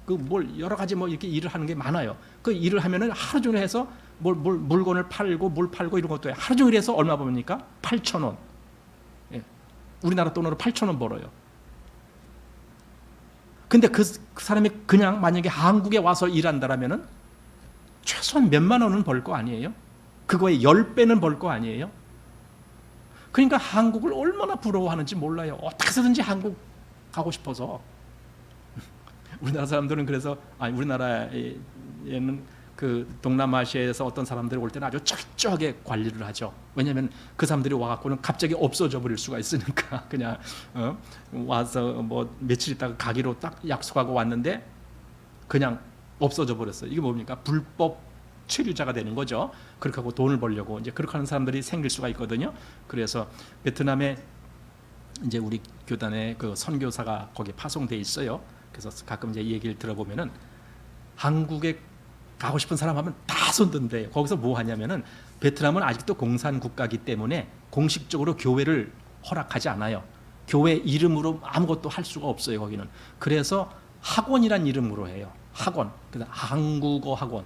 A: 그 뭘 여러 가지 뭐 이렇게 일을 하는 게 많아요. 그 일을 하면은 하루 종일 해서 물건을 팔고 뭘 팔고 이런 것도 해요. 하루 종일 해서 얼마 버니까 8,000원. 예. 우리나라 돈으로 8,000원 벌어요. 근데 그 사람이 그냥 만약에 한국에 와서 일한다라면은 최소한 몇만 원은 벌 거 아니에요? 그거의 10배는 벌 거 아니에요? 그러니까 한국을 얼마나 부러워하는지 몰라요. 어떻게 해서든지 한국 가고 싶어서. 우리나라 사람들은 그래서 우리나라에는 그 동남아시아에서 어떤 사람들이 올 때는 아주 철저하게 관리를 하죠. 왜냐하면 그 사람들이 와갖고는 갑자기 없어져 버릴 수가 있으니까 그냥 와서 뭐 며칠 있다가 가기로 딱 약속하고 왔는데 그냥 없어져 버렸어요. 이게 뭡니까? 불법 체류자가 되는 거죠. 그렇게 하고 돈을 벌려고 이제 그렇게 하는 사람들이 생길 수가 있거든요. 그래서 베트남에 이제 우리 교단에 그 선교사가 거기에 파송돼 있어요. 그래서 가끔 이제 이 얘기를 들어보면은 한국에 가고 싶은 사람 하면 다 손든대요. 거기서 뭐 하냐면은 베트남은 아직도 공산 국가이기 때문에 공식적으로 교회를 허락하지 않아요. 교회 이름으로 아무것도 할 수가 없어요. 거기는. 그래서 학원이란 이름으로 해요. 학원. 그래서 한국어 학원.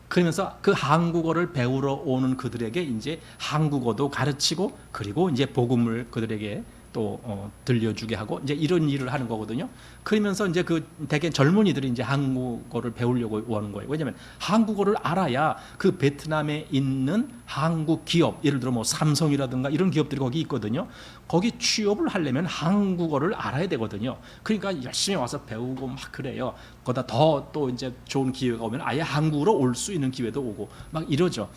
A: 그러면서 그 한국어를 배우러 오는 그들에게 이제 한국어도 가르치고 그리고 이제 복음을 그들에게 또 들려주게 하고 이제 이런 일을 하는 거거든요. 그러면서 이제 그 대개 젊은이들이 이제 한국어를 배우려고 하는 거예요. 왜냐하면 한국어를 알아야 그 베트남에 있는 한국 기업, 예를 들어 뭐 삼성이라든가 이런 기업들이 거기 있거든요. 거기 취업을 하려면 한국어를 알아야 되거든요. 그러니까 열심히 와서 배우고 막 그래요. 거기다 더 또 이제 좋은 기회가 오면 아예 한국으로 올 수 있는 기회도 오고 막 이러죠.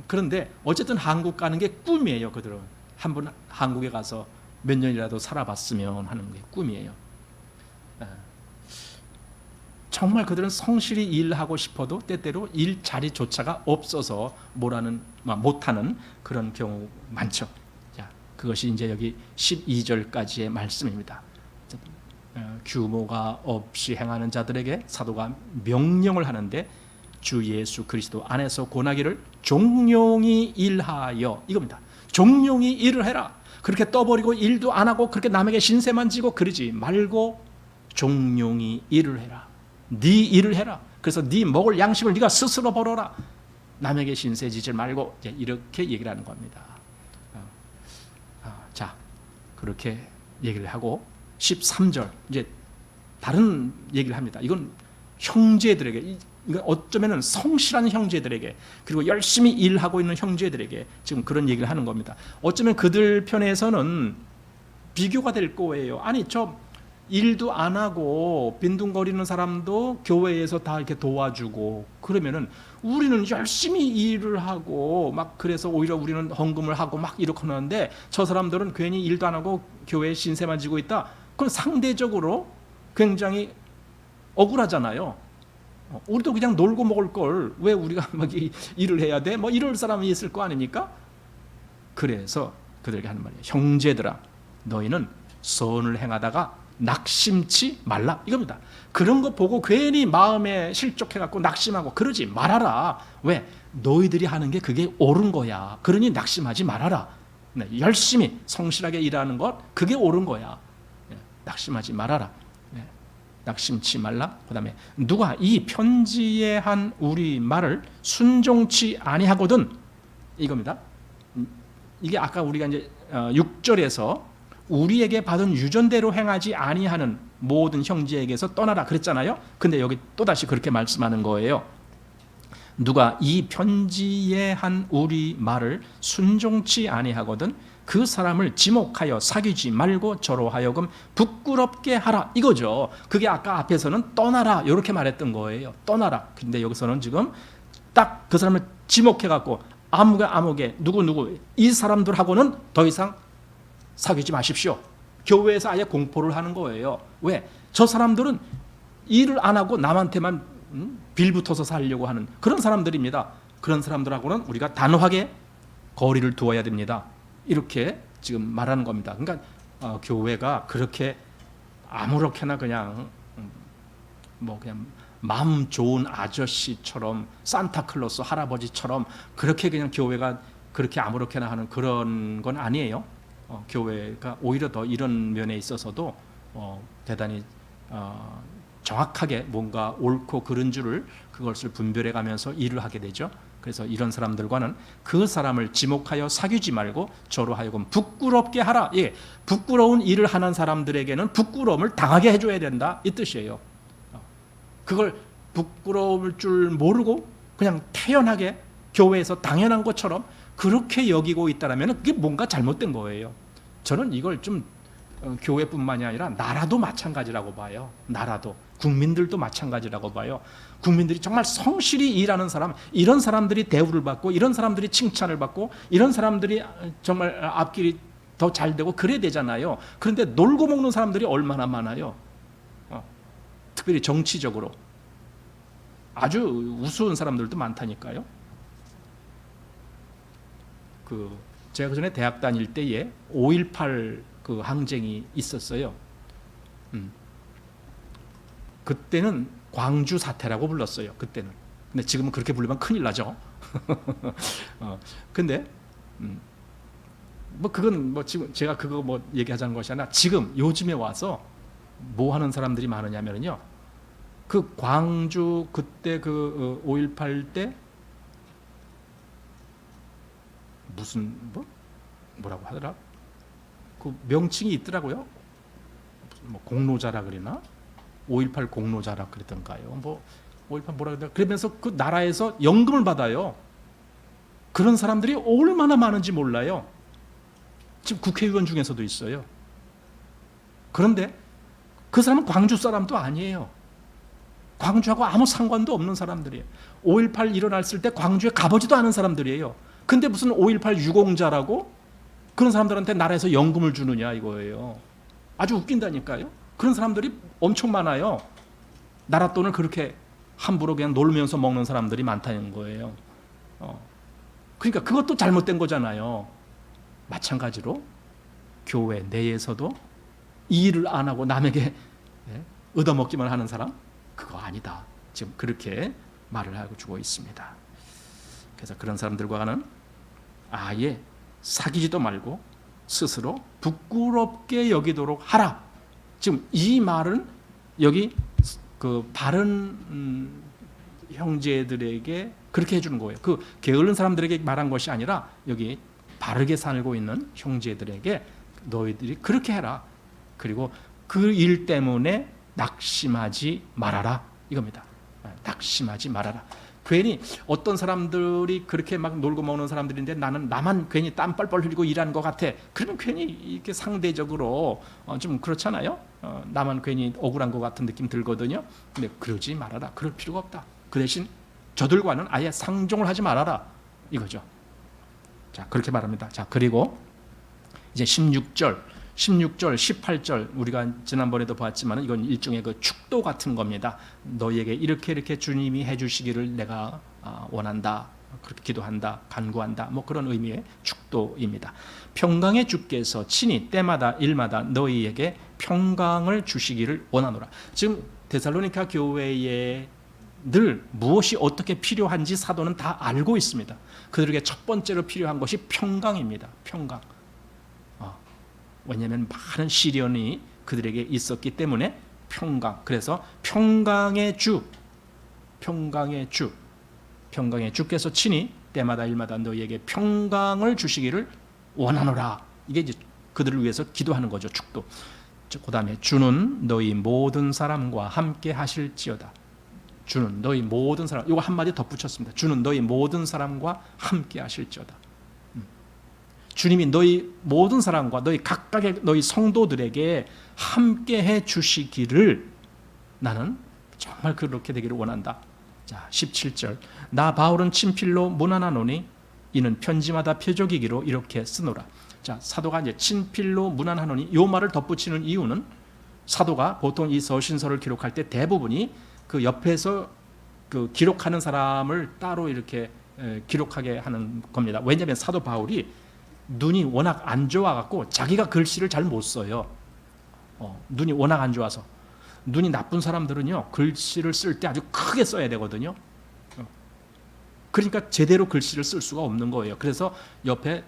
A: 그런데 어쨌든 한국 가는 게 꿈이에요. 그들은 한번 한국에 가서 몇 년이라도 살아봤으면 하는 게 꿈이에요. 정말 그들은 성실히 일하고 싶어도 때때로 일자리조차가 없어서 못하는 그런 경우 많죠. 자, 그것이 이제 여기 12절까지의 말씀입니다. 규모가 없이 행하는 자들에게 사도가 명령을 하는데 주 예수 그리스도 안에서 권하기를 종용이 일하여, 이겁니다. 종용이 일을 해라. 그렇게 떠버리고 일도 안 하고 그렇게 남에게 신세만 지고 그러지 말고 종용이 일을 해라. 네 일을 해라. 그래서 네 먹을 양식을 네가 스스로 벌어라. 남에게 신세 지지 말고 이렇게 얘기를 하는 겁니다. 자, 그렇게 얘기를 하고 13절 이제 다른 얘기를 합니다. 이건 형제들에게, 이건 어쩌면은 성실한 형제들에게, 그리고 열심히 일하고 있는 형제들에게 지금 그런 얘기를 하는 겁니다. 어쩌면 그들 편에서는 비교가 될 거예요. 아니, 저 일도 안 하고 빈둥거리는 사람도 교회에서 다 이렇게 도와주고 그러면은 우리는 열심히 일을 하고 막 그래서 오히려 우리는 헌금을 하고 막 이렇게 하는데 저 사람들은 괜히 일도 안 하고 교회에 신세만 지고 있다. 그건 상대적으로 굉장히 억울하잖아요. 우리도 그냥 놀고 먹을 걸 왜 우리가 막 일을 해야 돼? 뭐 이럴 사람이 있을 거 아닙니까? 그래서 그들에게 하는 말이에요. 형제들아, 너희는 선을 행하다가 낙심치 말라, 이겁니다. 그런 거 보고 괜히 마음에 실족해갖고 낙심하고 그러지 말아라. 왜? 너희들이 하는 게 그게 옳은 거야. 그러니 낙심하지 말아라. 네, 열심히 성실하게 일하는 것, 그게 옳은 거야. 네, 낙심하지 말아라. 네, 낙심치 말라. 그 다음에 누가 이 편지에 한 우리 말을 순종치 아니하거든, 이겁니다. 이게 아까 우리가 이제 6절에서 우리에게 받은 유전대로 행하지 아니하는 모든 형제에게서 떠나라 그랬잖아요. 근데 여기 또다시 그렇게 말씀하는 거예요. 누가 이 편지에 한 우리 말을 순종치 아니하거든 그 사람을 지목하여 사귀지 말고 저로 하여금 부끄럽게 하라, 이거죠. 그게 아까 앞에서는 떠나라 이렇게 말했던 거예요. 떠나라. 근데 여기서는 지금 딱 그 사람을 지목해갖고 아무개 누구 이 사람들하고는 더 이상 사귀지 마십시오. 교회에서 아예 공포를 하는 거예요. 왜? 저 사람들은 일을 안 하고 남한테만 빌붙어서 살려고 하는 그런 사람들입니다. 그런 사람들하고는 우리가 단호하게 거리를 두어야 됩니다. 이렇게 지금 말하는 겁니다. 그러니까 교회가 그렇게 아무렇게나 그냥 그냥 마음 좋은 아저씨처럼 산타클로스 할아버지처럼 그렇게 그냥 교회가 그렇게 아무렇게나 하는 그런 건 아니에요. 교회가 오히려 더 이런 면에 있어서도 대단히 정확하게 뭔가 옳고 그른 줄을 그것을 분별해 가면서 일을 하게 되죠. 그래서 이런 사람들과는 그 사람을 지목하여 사귀지 말고 저로 하여금 부끄럽게 하라. 예, 부끄러운 일을 하는 사람들에게는 부끄러움을 당하게 해줘야 된다, 이 뜻이에요. 그걸 부끄러울 줄 모르고 그냥 태연하게 교회에서 당연한 것처럼 그렇게 여기고 있다면 그게 뭔가 잘못된 거예요. 저는 이걸 좀 교회뿐만이 아니라 나라도 마찬가지라고 봐요. 나라도, 국민들도 마찬가지라고 봐요. 국민들이 정말 성실히 일하는 사람, 이런 사람들이 대우를 받고 이런 사람들이 칭찬을 받고 이런 사람들이 정말 앞길이 더 잘 되고 그래야 되잖아요. 그런데 놀고 먹는 사람들이 얼마나 많아요. 특별히 정치적으로 아주 우스운 사람들도 많다니까요. 제가 그전에 대학 다닐 때에 5.18 그 항쟁이 있었어요. 그때는 광주 사태라고 불렀어요. 그때는. 근데 지금은 그렇게 부르면 큰일 나죠. 근데 그건 지금 제가 그거 얘기하자는 것이 아니라 지금 요즘에 와서 뭐 하는 사람들이 많으냐면요. 그 광주 그때 그 5.18 때 무슨 뭐라고 하더라? 그 명칭이 있더라고요. 뭐 공로자라 그러나 5.18 공로자라 그랬던가요. 뭐 5.18 뭐라 그러나 그러면서 그 나라에서 연금을 받아요. 그런 사람들이 얼마나 많은지 몰라요. 지금 국회의원 중에서도 있어요. 그런데 그 사람은 광주 사람도 아니에요. 광주하고 아무 상관도 없는 사람들이에요. 5.18 일어났을 때 광주에 가보지도 않은 사람들이에요. 근데 무슨 5.18 유공자라고 그런 사람들한테 나라에서 연금을 주느냐 이거예요. 아주 웃긴다니까요. 그런 사람들이 엄청 많아요. 나라 돈을 그렇게 함부로 그냥 놀면서 먹는 사람들이 많다는 거예요. 그러니까 그것도 잘못된 거잖아요. 마찬가지로 교회 내에서도 이 일을 안 하고 남에게 얻어먹기만 하는 사람 그거 아니다. 지금 그렇게 말을 하고 주고 있습니다. 그래서 그런 사람들과는 아예 사귀지도 말고 스스로 부끄럽게 여기도록 하라. 지금 이 말은 여기 그 바른 형제들에게 그렇게 해주는 거예요. 그 게으른 사람들에게 말한 것이 아니라 여기 바르게 살고 있는 형제들에게 너희들이 그렇게 해라. 그리고 그 일 때문에 낙심하지 말아라 이겁니다. 낙심하지 말아라. 괜히 어떤 사람들이 그렇게 막 놀고 먹는 사람들인데 나만 괜히 땀 뻘뻘 흘리고 일하는 것 같아. 그러면 괜히 이렇게 상대적으로 좀 그렇잖아요. 나만 괜히 억울한 것 같은 느낌 들거든요. 근데 그러지 말아라. 그럴 필요가 없다. 그 대신 저들과는 아예 상종을 하지 말아라 이거죠. 자 그렇게 말합니다. 자 그리고 이제 16절, 18절 우리가 지난번에도 봤지만 이건 일종의 그 축도 같은 겁니다. 너희에게 이렇게 주님이 해주시기를 내가 원한다. 그렇게 기도한다. 간구한다. 뭐 그런 의미의 축도입니다. 평강의 주께서 친히 때마다 일마다 너희에게 평강을 주시기를 원하노라. 지금 데살로니가 교회에 늘 무엇이 어떻게 필요한지 사도는 다 알고 있습니다. 그들에게 첫 번째로 필요한 것이 평강입니다. 평강. 왜냐하면 많은 시련이 그들에게 있었기 때문에 평강. 그래서 평강의 주께서 친히 때마다 일마다 너희에게 평강을 주시기를 원하노라. 이게 이제 그들을 위해서 기도하는 거죠. 축도. 그 다음에 주는 너희 모든 사람과 함께 하실지어다. 주는 너희 모든 사람. 이거 한마디 덧붙였습니다. 주는 너희 모든 사람과 함께 하실지어다. 주님이 너희 모든 사람과 너희 각각의 너희 성도들에게 함께해 주시기를 나는 정말 그렇게 되기를 원한다. 자, 17절. 나 바울은 친필로 문안하노니 이는 편지마다 표적이기로 이렇게 쓰노라. 자, 사도가 이제 친필로 문안하노니 이 말을 덧붙이는 이유는 사도가 보통 이 서신서를 기록할 때 대부분이 그 옆에서 그 기록하는 사람을 따로 이렇게 기록하게 하는 겁니다. 왜냐하면 사도 바울이 눈이 워낙 안 좋아갖고 자기가 글씨를 잘 못 써요. 눈이 워낙 안 좋아서. 눈이 나쁜 사람들은요 글씨를 쓸 때 아주 크게 써야 되거든요. 그러니까 제대로 글씨를 쓸 수가 없는 거예요. 그래서 옆에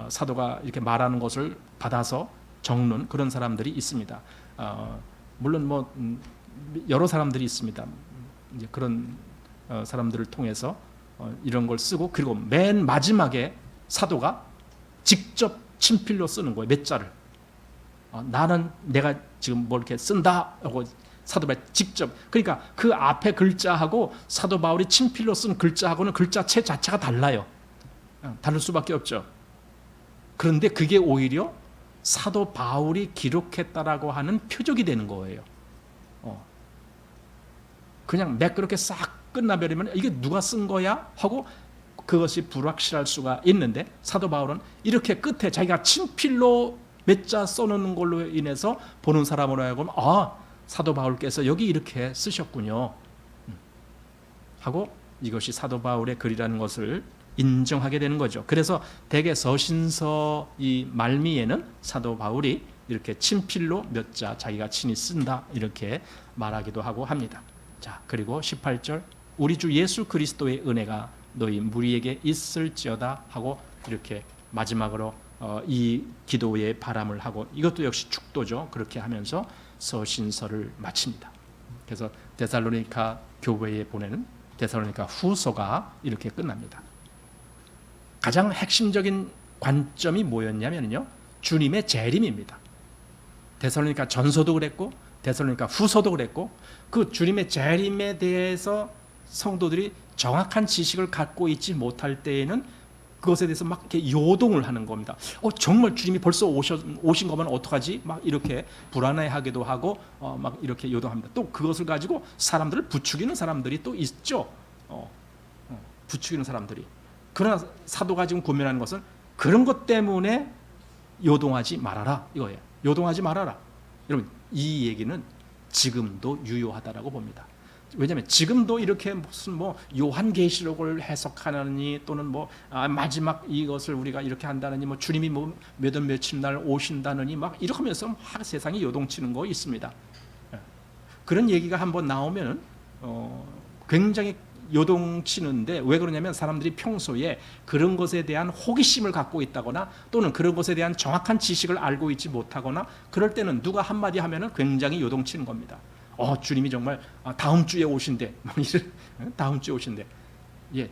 A: 사도가 이렇게 말하는 것을 받아서 적는 그런 사람들이 있습니다. 물론 뭐 여러 사람들이 있습니다. 이제 그런 사람들을 통해서 이런 걸 쓰고 그리고 맨 마지막에 사도가 직접 친필로 쓰는 거예요. 몇 자를. 나는 내가 지금 뭐 이렇게 쓴다 하고 사도 바울이 직접. 그러니까 그 앞에 글자하고 사도 바울이 친필로 쓴 글자하고는 글자체 자체가 달라요. 다를 수밖에 없죠. 그런데 그게 오히려 사도 바울이 기록했다라고 하는 표적이 되는 거예요. 그냥 매끄럽게 싹 끝나버리면 이게 누가 쓴 거야? 하고 그것이 불확실할 수가 있는데 사도 바울은 이렇게 끝에 자기가 친필로 몇 자 써놓는 걸로 인해서 보는 사람으로 하여금 사도 바울께서 여기 이렇게 쓰셨군요 하고 이것이 사도 바울의 글이라는 것을 인정하게 되는 거죠. 그래서 대개 서신서 이 말미에는 사도 바울이 이렇게 친필로 몇 자 자기가 친히 쓴다 이렇게 말하기도 하고 합니다. 자, 그리고 18절 우리 주 예수 그리스도의 은혜가 너희 무리에게 있을지어다 하고 이렇게 마지막으로 이 기도의 바람을 하고 이것도 역시 축도죠. 그렇게 하면서 서신서를 마칩니다. 그래서 데살로니가 교회에 보내는 데살로니가 후서가 이렇게 끝납니다. 가장 핵심적인 관점이 뭐였냐면요, 주님의 재림입니다. 데살로니가 전서도 그랬고 데살로니가 후서도 그랬고 그 주님의 재림에 대해서 성도들이 정확한 지식을 갖고 있지 못할 때에는 그것에 대해서 막 이렇게 요동을 하는 겁니다. 정말 주님이 벌써 오신 거면 어떡하지? 막 이렇게 불안해하기도 하고 막 이렇게 요동합니다. 또 그것을 가지고 사람들을 부추기는 사람들이 또 있죠. 부추기는 사람들이. 그러나 사도가 지금 고민하는 것은 그런 것 때문에 요동하지 말아라 이거예요. 요동하지 말아라. 여러분 이 얘기는 지금도 유효하다라고 봅니다. 왜냐하면 지금도 이렇게 무슨 뭐 요한계시록을 해석하느니 또는 뭐 마지막 이것을 우리가 이렇게 한다느니 뭐 주님이 뭐 몇 월 며칠 날 오신다느니 막 이렇게 하면서 막 세상이 요동치는 거 있습니다. 그런 얘기가 한번 나오면은 굉장히 요동치는데 왜 그러냐면 사람들이 평소에 그런 것에 대한 호기심을 갖고 있다거나 또는 그런 것에 대한 정확한 지식을 알고 있지 못하거나 그럴 때는 누가 한마디 하면은 굉장히 요동치는 겁니다. 주님이 정말 다음 주에 오신대. 다음 주에 오신대.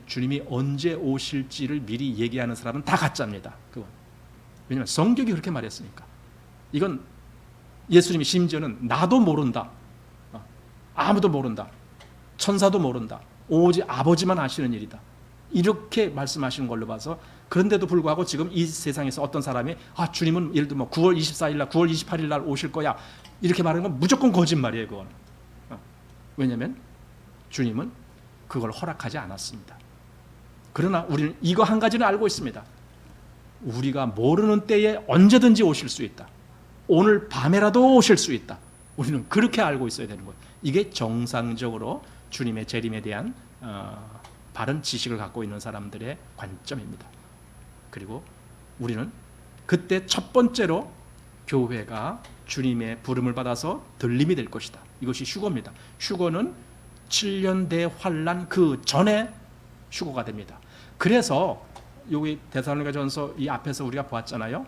A: 주님이 언제 오실지를 미리 얘기하는 사람은 다 가짜입니다. 그건. 왜냐하면 성경이 그렇게 말했으니까. 이건 예수님이 심지어는 나도 모른다. 아무도 모른다. 천사도 모른다. 오직 아버지만 아시는 일이다. 이렇게 말씀하시는 걸로 봐서 그런데도 불구하고 지금 이 세상에서 어떤 사람이 주님은 예를 들면 9월 24일 날 9월 28일 날 오실 거야 이렇게 말하는 건 무조건 거짓말이에요. 그건. 왜냐하면 주님은 그걸 허락하지 않았습니다. 그러나 우리는 이거 한 가지는 알고 있습니다. 우리가 모르는 때에 언제든지 오실 수 있다. 오늘 밤에라도 오실 수 있다. 우리는 그렇게 알고 있어야 되는 거예요. 이게 정상적으로 주님의 재림에 대한 바른 지식을 갖고 있는 사람들의 관점입니다. 그리고 우리는 그때 첫 번째로 교회가 주님의 부름을 받아서 들림이 될 것이다. 이것이 휴거입니다. 휴거는 7년 대환란 그 전에 휴거가 됩니다. 그래서 여기 데살로니가전서 이 앞에서 우리가 보았잖아요.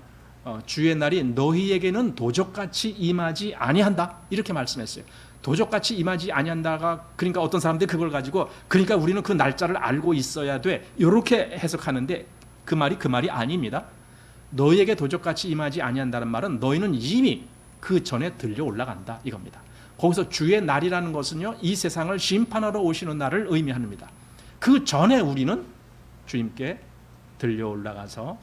A: 주의 날이 너희에게는 도적같이 임하지 아니한다 이렇게 말씀했어요. 도적같이 임하지 아니한다가 그러니까 어떤 사람들이 그걸 가지고 그러니까 우리는 그 날짜를 알고 있어야 돼 이렇게 해석하는데 그 말이 아닙니다. 너희에게 도적같이 임하지 아니한다는 말은 너희는 이미 그 전에 들려 올라간다 이겁니다. 거기서 주의 날이라는 것은요 이 세상을 심판하러 오시는 날을 의미합니다. 그 전에 우리는 주님께 들려 올라가서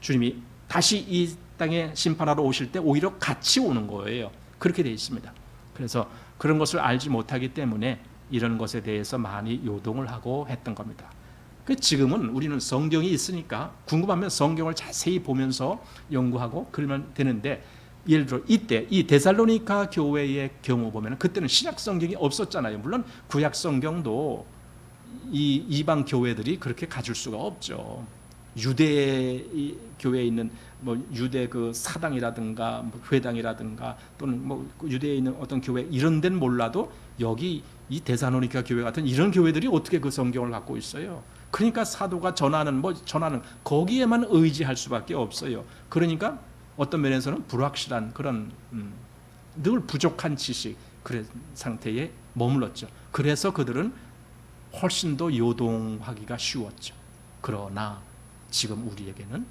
A: 주님이 다시 이 땅에 심판하러 오실 때 오히려 같이 오는 거예요. 그렇게 되어 있습니다. 그래서 그런 것을 알지 못하기 때문에 이런 것에 대해서 많이 요동을 하고 했던 겁니다. 지금은 우리는 성경이 있으니까 궁금하면 성경을 자세히 보면서 연구하고 그러면 되는데 예를 들어 이때 이 데살로니가 교회의 경우 보면 그때는 신약 성경이 없었잖아요. 물론 구약 성경도 이 이방 교회들이 그렇게 가질 수가 없죠. 유대 교회에 있는 뭐 유대 그 사당이라든가 뭐 회당이라든가 또는 뭐 유대에 있는 어떤 교회 이런 데는 몰라도 여기 이 데살로니가 교회 같은 이런 교회들이 어떻게 그 성경을 갖고 있어요. 그러니까 사도가 전하는 거기에만 의지할 수밖에 없어요. 그러니까 어떤 면에서는 불확실한 그런 늘 부족한 지식 그런 상태에 머물렀죠. 그래서 그들은 훨씬 더 요동하기가 쉬웠죠. 그러나 지금 우리에게는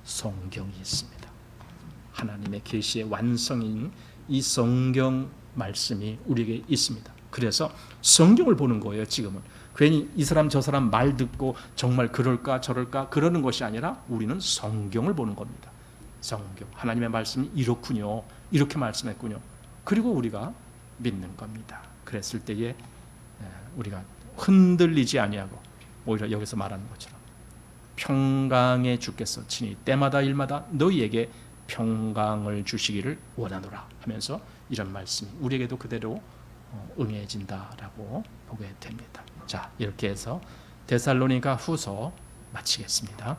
A: 성경이 있습니다. 하나님의 계시의 완성인 이 성경 말씀이 우리에게 있습니다. 그래서 성경을 보는 거예요. 지금은 괜히 이 사람 저 사람 말 듣고 정말 그럴까 저럴까 그러는 것이 아니라 우리는 성경을 보는 겁니다. 성경 하나님의 말씀이 이렇군요. 이렇게 말씀했군요. 그리고 우리가 믿는 겁니다. 그랬을 때에 우리가 흔들리지 아니하고 오히려 여기서 말하는 것처럼 평강의 주께서 친히 때마다 일마다 너희에게 평강을 주시기를 원하노라 하면서 이런 말씀이 우리에게도 그대로 응해진다라고 보게 됩니다. 자, 이렇게 해서 데살로니가 후서 마치겠습니다.